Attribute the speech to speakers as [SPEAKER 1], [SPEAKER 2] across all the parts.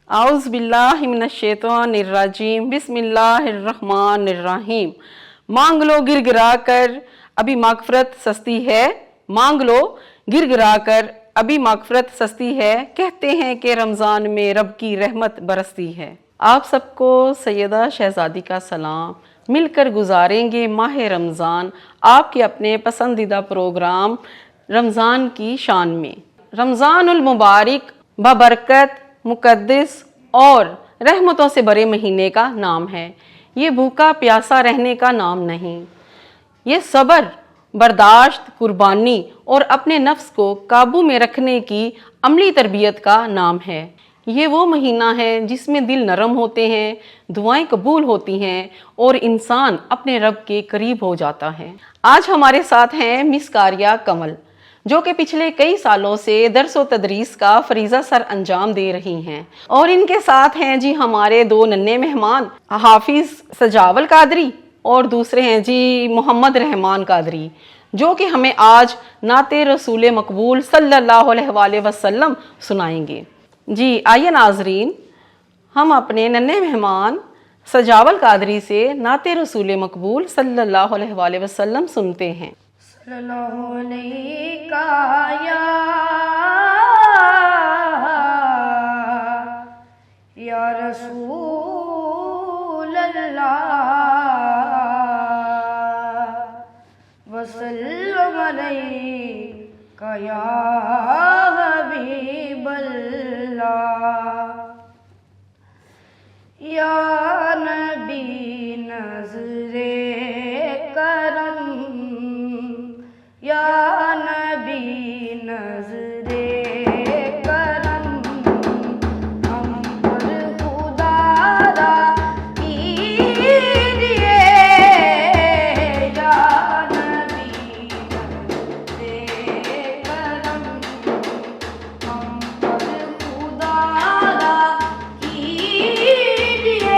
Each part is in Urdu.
[SPEAKER 1] اعوذ باللہ من الشیطان الرجیم بسم اللہ الرحمن الرحیم۔ مانگ لو گر گرا کر ابھی مغفرت سستی ہے، مانگ لو گر گرا کر ابھی مغفرت سستی ہے، کہتے ہیں کہ رمضان میں رب کی رحمت برستی ہے۔ آپ سب کو سیدہ شہزادی کا سلام۔ مل کر گزاریں گے ماہ رمضان، آپ کے اپنے پسندیدہ پروگرام رمضان کی شان میں۔ رمضان المبارک بابرکت، مقدس اور رحمتوں سے بھرے مہینے کا نام ہے۔ یہ بھوکا پیاسا رہنے کا نام نہیں، یہ صبر، برداشت، قربانی اور اپنے نفس کو قابو میں رکھنے کی عملی تربیت کا نام ہے۔ یہ وہ مہینہ ہے جس میں دل نرم ہوتے ہیں، دعائیں قبول ہوتی ہیں اور انسان اپنے رب کے قریب ہو جاتا ہے۔ آج ہمارے ساتھ ہیں مس کاریہ کمل، جو کہ پچھلے کئی سالوں سے درس و تدریس کا فریضہ سر انجام دے رہی ہیں، اور ان کے ساتھ ہیں جی ہمارے دو ننھے مہمان، حافظ سجاول قادری اور دوسرے ہیں جی محمد رحمان قادری، جو کہ ہمیں آج نعت رسول مقبول صلی اللہ علیہ وآلہ وسلم سنائیں گے۔ جی آئیے ناظرین، ہم اپنے ننھے مہمان سجاول قادری سے نعت رسول مقبول صلی اللہ علیہ وآلہ وسلم سنتے ہیں۔
[SPEAKER 2] صلی اللہ علیہ یا رسول اللہ وسلم علیہ یا حبیب اللہ، یا نبی نظر کرم، یا نبی نظر کرم، ہم پر خدا را کیجئے، یا نبی نظر کرم، ہم پر خدا را کیجئے۔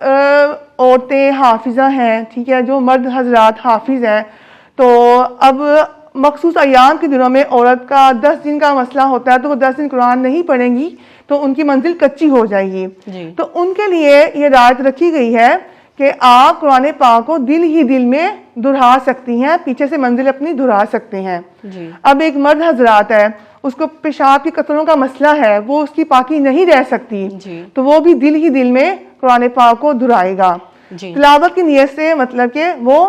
[SPEAKER 3] عورتیں حافظہ ہیں، ٹھیک ہے، جو مرد حضرات حافظ ہیں، تو اب مخصوص ایام کے دنوں میں عورت کا 10 دن کا مسئلہ ہوتا ہے، تو وہ 10 دن قرآن نہیں پڑھیں گی تو ان کی منزل کچی ہو جائے گی.
[SPEAKER 1] جی.
[SPEAKER 3] تو ان کے لیے یہ رعایت رکھی گئی ہے کہ آپ قرآن پاک کو دل ہی دل میں دہرا سکتی ہیں، پیچھے سے منزل اپنی دہرا سکتے ہیں.
[SPEAKER 1] جی.
[SPEAKER 3] اب ایک مرد حضرات ہے، اس کو پیشاب کی قطروں کا مسئلہ ہے، وہ اس کی پاکی نہیں رہ سکتی،
[SPEAKER 1] جی.
[SPEAKER 3] تو وہ بھی دل ہی دل میں قرآن پاک کو دہرائے گا.
[SPEAKER 1] جی.
[SPEAKER 3] تلاوت کی نیت سے مطلب کہ وہ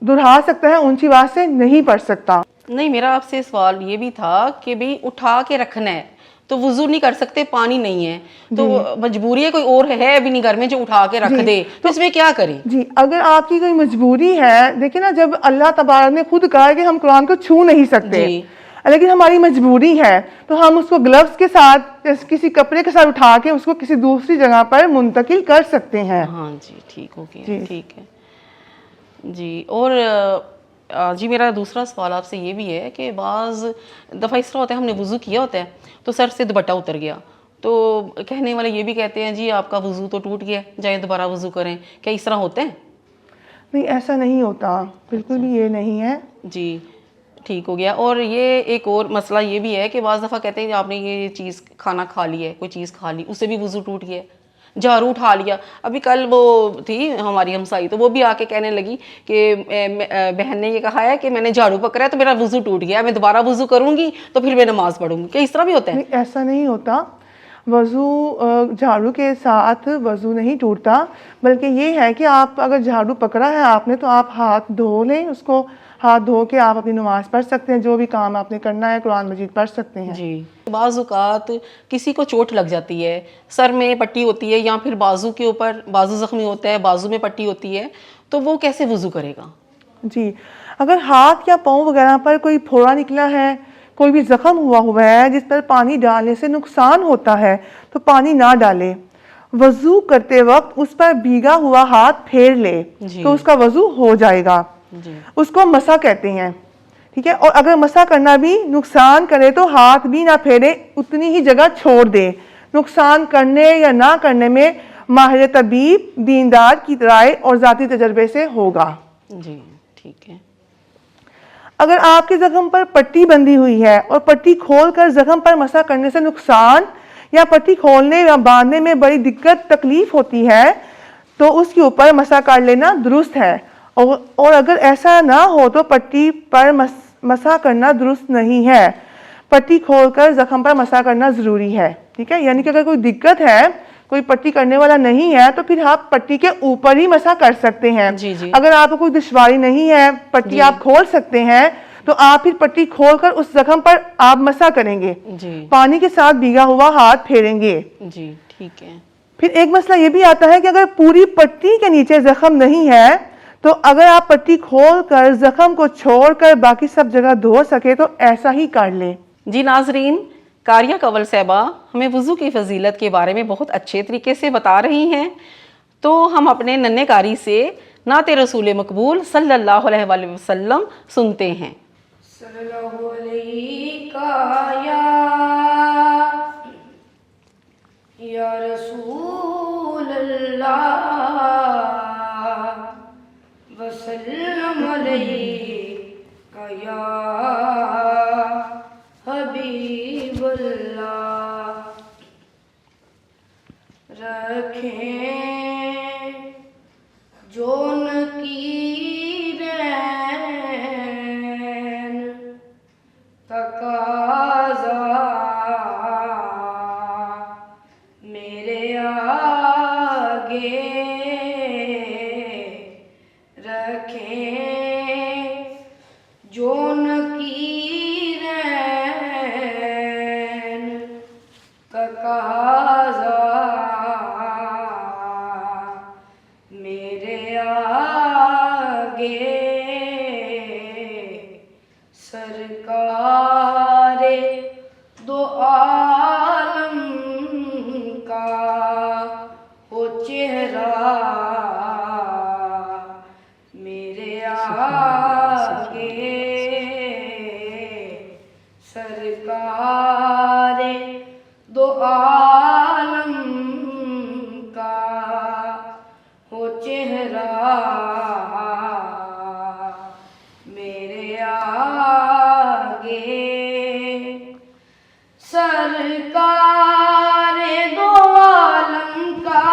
[SPEAKER 3] دہرا سکتا ہے، اونچی آواز سے نہیں پڑھ سکتا.
[SPEAKER 1] نہیں، میرا آپ سے سوال یہ بھی تھا کہ بھی اٹھا کے رکھنا ہے تو وضو نہیں کر سکتے، پانی نہیں ہے تو مجبوری ہے، کوئی اور ہے بھی نہیں گھر میں جو اٹھا کے رکھ دے، تو اس میں کیا کریں؟
[SPEAKER 3] جی، اگر آپ کی کوئی مجبوری ہے، دیکھیں نا، جب اللہ تبارک نے خود کہا ہے کہ ہم قرآن کو چھو نہیں سکتے، لیکن ہماری مجبوری ہے تو ہم اس کو گلوز کے ساتھ کسی کپڑے کے ساتھ اٹھا کے اس کو کسی دوسری جگہ پر منتقل کر سکتے ہیں.
[SPEAKER 1] ہاں جی، ٹھیک ہو گیا. ٹھیک ہے جی. اور جی میرا دوسرا سوال آپ سے یہ بھی ہے کہ بعض دفعہ اس طرح ہوتا ہے ہم نے وضو کیا ہوتا ہے تو سر سے دوپٹہ اتر گیا، تو کہنے والے یہ بھی کہتے ہیں جی آپ کا وضو تو ٹوٹ گیا، جائیں دوبارہ وضو کریں، کیا اس طرح ہوتا ہے؟
[SPEAKER 3] نہیں، ایسا نہیں ہوتا، بالکل بھی یہ نہیں ہے.
[SPEAKER 1] جی ٹھیک ہو گیا. اور یہ ایک اور مسئلہ یہ بھی ہے کہ بعض دفعہ کہتے ہیں کہ آپ نے یہ چیز کھانا کھا لی ہے، کوئی چیز کھا لی، اس سے بھی وضو ٹوٹ گیا. جھاڑو اٹھا لیا، ابھی کل وہ تھی ہماری ہمسائی تو وہ بھی آ کے کہنے لگی کہ بہن نے یہ کہا ہے کہ میں نے جھاڑو پکڑا ہے تو میرا وضو ٹوٹ گیا، میں دوبارہ وضو کروں گی تو پھر میں نماز پڑھوں گی. کیا اس طرح بھی ہوتا ہے؟
[SPEAKER 3] نہیں، ایسا نہیں ہوتا. وضو جھاڑو کے ساتھ وضو نہیں ٹوٹتا، بلکہ یہ ہے کہ آپ اگر جھاڑو پکڑا ہے آپ نے تو آپ ہاتھ دھو لیں، اس کو ہاتھ دھو کے آپ اپنی نماز پڑھ سکتے ہیں، جو بھی کام آپ نے کرنا ہے قرآن مجید پڑھ سکتے ہیں.
[SPEAKER 1] جی. بعض اوقات کسی کو چوٹ لگ جاتی ہے، سر میں پٹی ہوتی ہے یا پھر بازو کے اوپر بازو زخمی ہوتا ہے، بازو میں پٹی ہوتی ہے، تو وہ کیسے وضو کرے گا؟
[SPEAKER 3] جی، اگر ہاتھ یا پاؤں وغیرہ پر کوئی پھوڑا نکلا ہے، کوئی بھی زخم ہوا ہے جس پر پانی ڈالنے سے نقصان ہوتا ہے تو پانی نہ ڈالے. وضو کرتے وقت اس پر بھیگا ہوا ہاتھ پھیر لے تو اس کا وضو ہو جائے گا. اس کو مسح کہتے ہیں، ٹھیک ہے. اور اگر مسح کرنا بھی نقصان کرے تو ہاتھ بھی نہ پھیرے، اتنی ہی جگہ چھوڑ دے. نقصان کرنے یا نہ کرنے میں ماہر طبیب دیندار کی رائے اور ذاتی تجربے سے ہوگا.
[SPEAKER 1] جی ٹھیک ہے.
[SPEAKER 3] اگر آپ کے زخم پر پٹی بندھی ہوئی ہے اور پٹی کھول کر زخم پر مسح کرنے سے نقصان یا پٹی کھولنے یا باندھنے میں بڑی دقت تکلیف ہوتی ہے تو اس کے اوپر مسح کر لینا درست ہے. اور اگر ایسا نہ ہو تو پٹی پر مسح کرنا درست نہیں ہے. پٹی کھول کر زخم پر مسح کرنا ضروری ہے، ٹھیک ہے. یعنی کہ اگر کوئی دقت ہے، کوئی پٹی کرنے والا نہیں ہے تو پھر آپ پٹی کے اوپر ہی مسح کر سکتے ہیں. اگر آپ کو کوئی دشواری نہیں ہے، پٹی آپ کھول سکتے ہیں تو آپ پھر پٹی کھول کر اس زخم پر آپ مسح کریں گے، پانی کے ساتھ بھیگا ہوا ہاتھ پھیریں گے.
[SPEAKER 1] جی ٹھیک ہے.
[SPEAKER 3] پھر ایک مسئلہ یہ بھی آتا ہے کہ اگر پوری پٹی کے نیچے زخم نہیں ہے تو اگر آپ پٹی کھول کر زخم کو چھوڑ کر باقی سب جگہ دھو سکے تو ایسا ہی کر لیں.
[SPEAKER 1] جی ناظرین، قاریہ کنول صاحبہ ہمیں وضو کی فضیلت کے بارے میں بہت اچھے طریقے سے بتا رہی ہیں، تو ہم اپنے ننھے قاری سے نعت رسول مقبول صلی اللہ علیہ وآلہ وسلم سنتے ہیں.
[SPEAKER 2] صلی اللہ علیہ یا رسول اللہ وسلم علیہ یا حبیب اللہ. رکھیں جون کی رین تقاضا میرے آگے رکھیں جون کی رین تقاضا میرے آگے سرکار دو عالم کا ہو چہرہ میرے آگے سرکار دو عالم کا میرے آگے سرکار دو عالم کا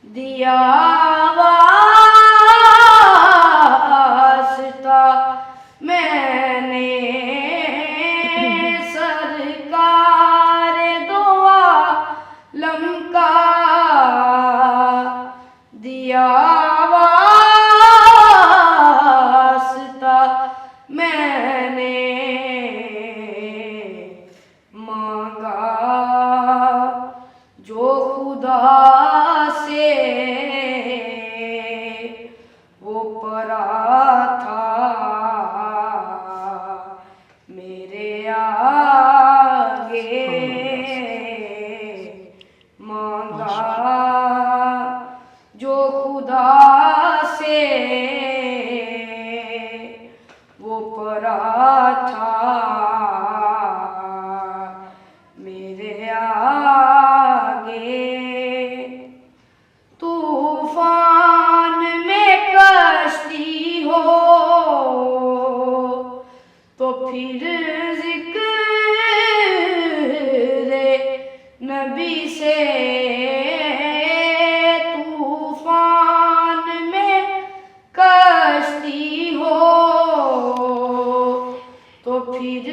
[SPEAKER 2] دیا واسطہ میں نے سرکار دو عالم کا دیا واسطہ میں نے مانگا جو خدا سے وہ پرا تھا میرے آگے مانگا جو خدا سے وہ پرا تھا میرے آگے طوفان میں کشتی ہو تو پھر ذکر نبی سے طوفان میں کشتی ہو تو پھر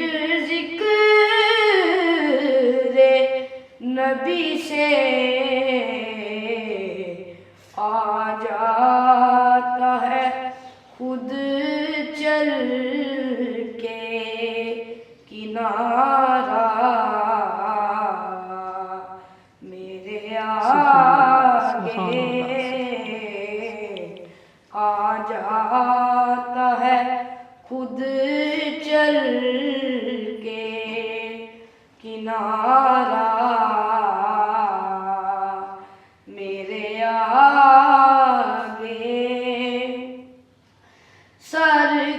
[SPEAKER 2] ذکر نبی سے آ جاتا ہے خود چل کے کنارہ میرے آگے آ جاتا ہے خود چل کے کنارہ میرے آگے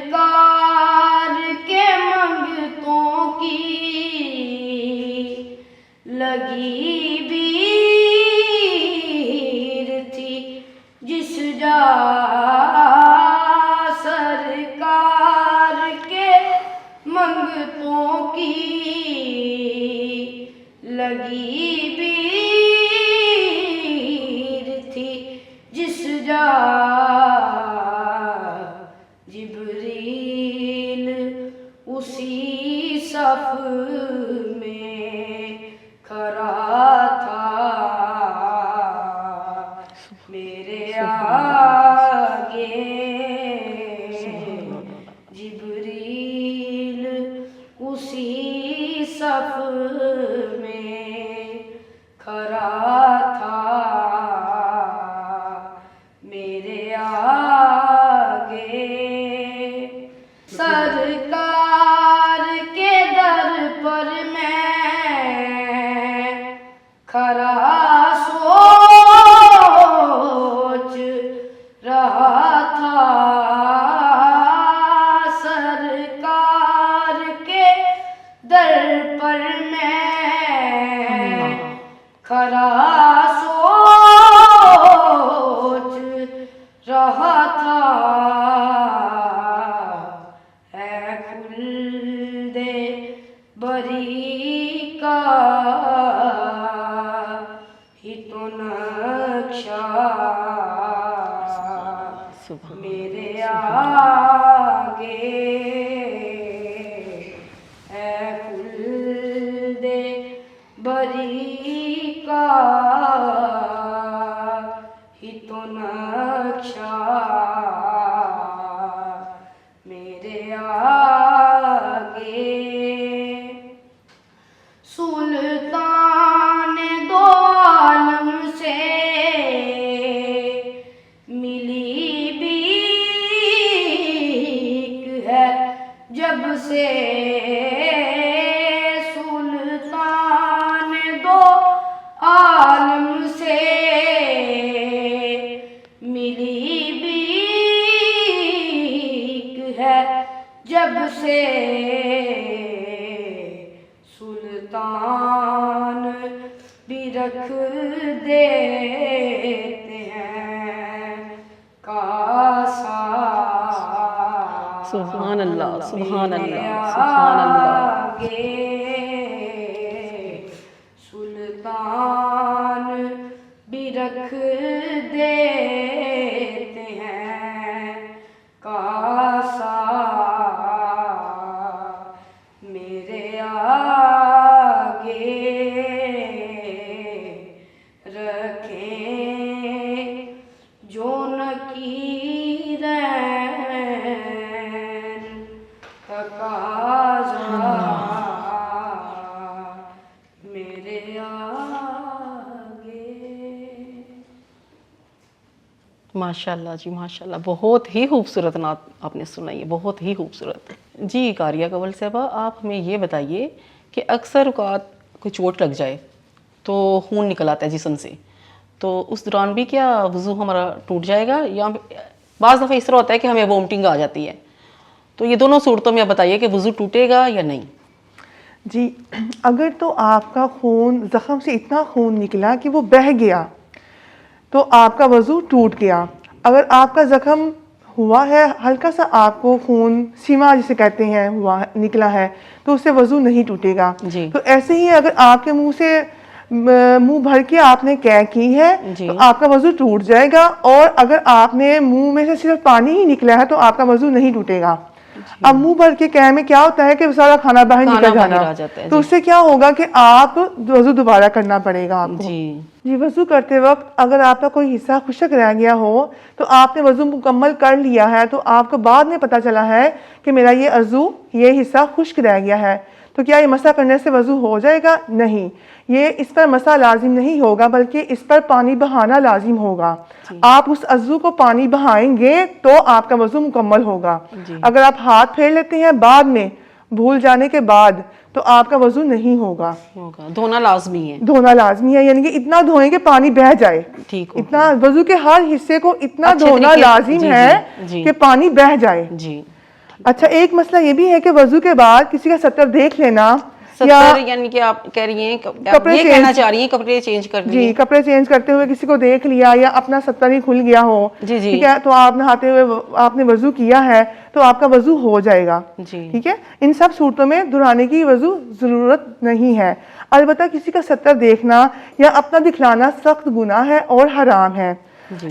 [SPEAKER 2] سرکار کے منگتوں کی لگی بھیڑ تھی جس جا سرکار کے منگتوں کی لگی بھیڑ تھی جس جا جبریل اسی صف میں کھڑا تھا میرے آگے جبریل اسی صف میں کھڑا تھا میرے آگے سرکار کے در پر میں کھڑا سوچ رہا تھا سرکار کے در پر میں کھڑا سوچ رہا تھا اے خلد بری کا ہی تو نقشہ میرے آگے اے خلد بری کا ہی تو نقشہ میرے آگے سلطان دو عالم سے ملی بیک ہے جب سے سلطان دو عالم سے ملی بیک ہے جب سے سلطان بھی رکھ دیتے ہیں کاسا
[SPEAKER 1] سبحان اللہ سبحان اللہ سبحان اللہ.
[SPEAKER 2] سلطان بھی رکھ دیتے ہیں کاسا میرے آگے رکھیں جو نکیرین تقاضا میرے آگے.
[SPEAKER 1] ماشاء اللہ جی ماشاء اللہ, بہت ہی خوبصورت نعت آپ نے سنائی ہے, بہت ہی خوبصورت. جی قاریہ کنول صاحبہ, آپ ہمیں یہ بتائیے کہ اکثر اوقات کوئی چوٹ لگ جائے تو خون نکل آتا ہے جسم سے, تو اس دوران بھی کیا وضو ہمارا ٹوٹ جائے گا, یا بعض دفعہ اس طرح ہوتا ہے کہ ہمیں وومٹنگ آ جاتی ہے, تو یہ دونوں صورتوں میں آپ بتائیے کہ وضو ٹوٹے گا یا نہیں؟
[SPEAKER 3] جی اگر تو آپ کا خون زخم سے اتنا خون نکلا کہ وہ بہہ گیا تو آپ کا وضو ٹوٹ گیا. اگر آپ کا زخم ہوا ہے, ہلکا سا آپ کو خون سیما جسے کہتے ہیں ہوا نکلا ہے, تو اس سے وضو نہیں ٹوٹے گا.
[SPEAKER 1] جی.
[SPEAKER 3] تو ایسے ہی اگر آپ کے منہ سے منہ بھر کے آپ نے قے کی ہے
[SPEAKER 1] جی.
[SPEAKER 3] تو آپ کا وضو ٹوٹ جائے گا, اور اگر آپ نے منہ میں سے صرف پانی ہی نکلا ہے تو آپ کا وضو نہیں ٹوٹے گا. اب منہ بھر کے قے میں کیا ہوتا ہے کہ سارا کھانا باہر نکل جانا, تو اس سے کیا ہوگا کہ آپ وضو دوبارہ کرنا پڑے گا آپ کو. جی وضو کرتے وقت اگر آپ کا کوئی حصہ خشک رہ گیا ہو تو آپ نے وضو مکمل کر لیا ہے, تو آپ کو بعد میں پتہ چلا ہے کہ میرا یہ عضو یہ حصہ خشک رہ گیا ہے, تو کیا یہ مسح کرنے سے وضو ہو جائے گا؟ نہیں, یہ اس پر مسح لازم نہیں ہوگا بلکہ اس پر پانی بہانا لازم ہوگا. آپ اس عضو کو پانی بہائیں گے تو آپ کا وضو مکمل ہوگا. اگر آپ ہاتھ پھیر لیتے ہیں بعد میں بھول جانے کے بعد تو آپ کا وضو نہیں ہوگا.
[SPEAKER 1] دھونا لازمی ہے,
[SPEAKER 3] دھونا لازمی ہے, یعنی کہ اتنا دھوئیں کہ پانی بہہ جائے.
[SPEAKER 1] ٹھیک,
[SPEAKER 3] اتنا وضو کے ہر حصے کو اتنا دھونا لازم ہے کہ پانی بہہ جائے.
[SPEAKER 1] جی.
[SPEAKER 3] اچھا ایک مسئلہ یہ بھی ہے کہ وضو کے بعد کسی کا ستر دیکھ لینا,
[SPEAKER 1] یعنی کہ آپ کہہ رہی ہیں یہ کہنا چاہ رہی ہیں کپڑے چینج کر
[SPEAKER 3] جی کپڑے چینج کرتے ہوئے کسی کو دیکھ لیا یا اپنا ستر ہی کھل گیا ہو, ٹھیک ہے, تو آپ نہاتے ہوئے آپ نے وضو کیا ہے تو آپ کا وضو ہو جائے گا. ٹھیک ہے, ان سب صورتوں میں دہرانے کی وضو ضرورت نہیں ہے. البتہ کسی کا ستر دیکھنا یا اپنا دکھلانا سخت گناہ ہے اور حرام ہے.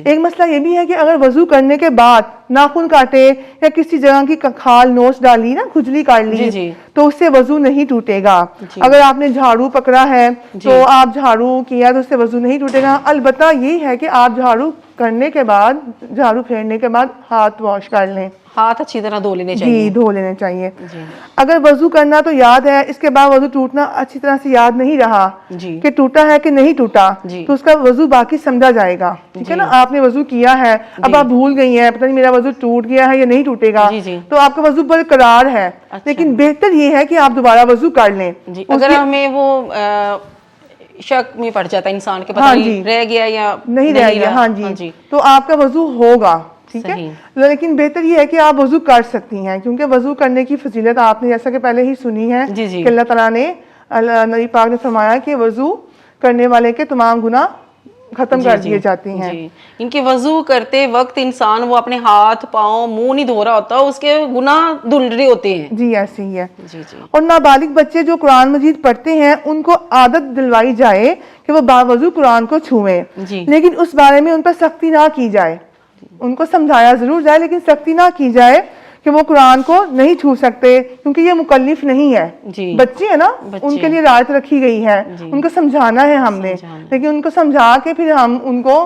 [SPEAKER 3] ایک مسئلہ یہ بھی ہے کہ اگر وضو کرنے کے بعد ناخن کاٹے یا کسی جگہ کی کھال نوچ ڈالی نا, کھجلی کر لی, تو اس سے وضو نہیں ٹوٹے گا. اگر آپ نے جھاڑو پکڑا ہے تو آپ جھاڑو کیا تو اس سے وضو نہیں ٹوٹے گا. البتہ یہ ہے کہ آپ جھاڑو کرنے کے بعد, جھاڑو پھیرنے کے بعد ہاتھ واش کر لیں,
[SPEAKER 1] ہاتھ اچھی طرح دھو لینے چاہیے.
[SPEAKER 3] جی دھو لینے چاہیے. اگر وضو کرنا تو یاد ہے, اس کے بعد وضو ٹوٹنا اچھی طرح سے یاد نہیں رہا کہ ٹوٹا ہے کہ نہیں ٹوٹا, تو اس کا وضو باقی سمجھا جائے گا. ٹھیک ہے نا, آپ نے وضو کیا ہے, اب آپ بھول گئی ہیں, پتہ نہیں میرا وضو ٹوٹ گیا ہے یا نہیں ٹوٹے گا, تو آپ کا وضو برقرار ہے. لیکن بہتر یہ ہے کہ آپ دوبارہ وضو کر لیں.
[SPEAKER 1] اگر ہمیں وہ شک میں پڑ جاتا ہے انسان کے, پتہ نہیں رہ گیا یا
[SPEAKER 3] نہیں رہ گیا, ہاں جی, تو آپ کا وضو ہوگا. ٹھیک ہے, لیکن بہتر یہ ہے کہ آپ وضو کر سکتی ہیں, کیونکہ وضو کرنے کی فضیلت آپ نے جیسا کہ پہلے ہی سنی ہے کہ اللہ تعالیٰ نے, نبی پاک نے فرمایا کہ وضو کرنے والے کے تمام گناہ ختم کر دیے جاتے ہیں.
[SPEAKER 1] ان کے وضو کرتے وقت انسان وہ اپنے ہاتھ پاؤں منہ نہیں دھو رہا ہوتا, اس کے گناہ دھل رہے ہوتے ہیں.
[SPEAKER 3] جی ایسے ہی ہے. اور نابالغ بچے جو قرآن مجید پڑھتے ہیں ان کو عادت دلوائی جائے کہ وہ باوضو قرآن کو چھوئیں, لیکن اس بارے میں ان پر سختی نہ کی جائے. ان کو سمجھایا ضرور جائے لیکن سختی نہ کی جائے کہ وہ قرآن کو نہیں چھو سکتے, کیونکہ یہ مکلف نہیں ہے. بچے ہیں نا, ان کے لیے رعایت رکھی گئی ہے, ان کو سمجھانا ہے ہم نے, لیکن ان کو سمجھا کے پھر ہم ان کو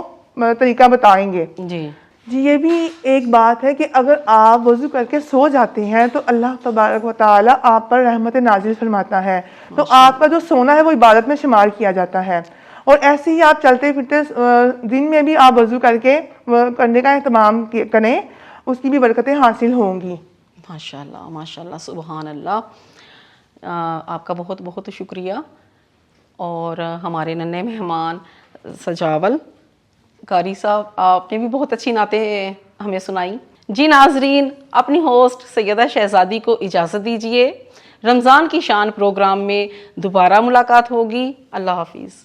[SPEAKER 3] طریقہ بتائیں گے. جی یہ بھی ایک بات ہے کہ اگر آپ وضو کر کے سو جاتے ہیں تو اللہ تبارک و تعالی آپ پر رحمت نازل فرماتا ہے, تو آپ کا جو سونا ہے وہ عبادت میں شمار کیا جاتا ہے. اور ایسے ہی آپ چلتے پھرتے دن میں بھی آپ وضو کر کے کرنے کا اہتمام کریں, اس کی بھی برکتیں حاصل ہوں گی.
[SPEAKER 1] ماشاءاللہ ماشاءاللہ سبحان اللہ. آپ کا بہت بہت شکریہ. اور ہمارے ننھے مہمان سجاول قاری صاحب, آپ نے بھی بہت اچھی نعتیں ہمیں سنائی. جی ناظرین, اپنی ہوسٹ سیدہ شہزادی کو اجازت دیجیے. رمضان کی شان پروگرام میں دوبارہ ملاقات ہوگی. اللہ حافظ.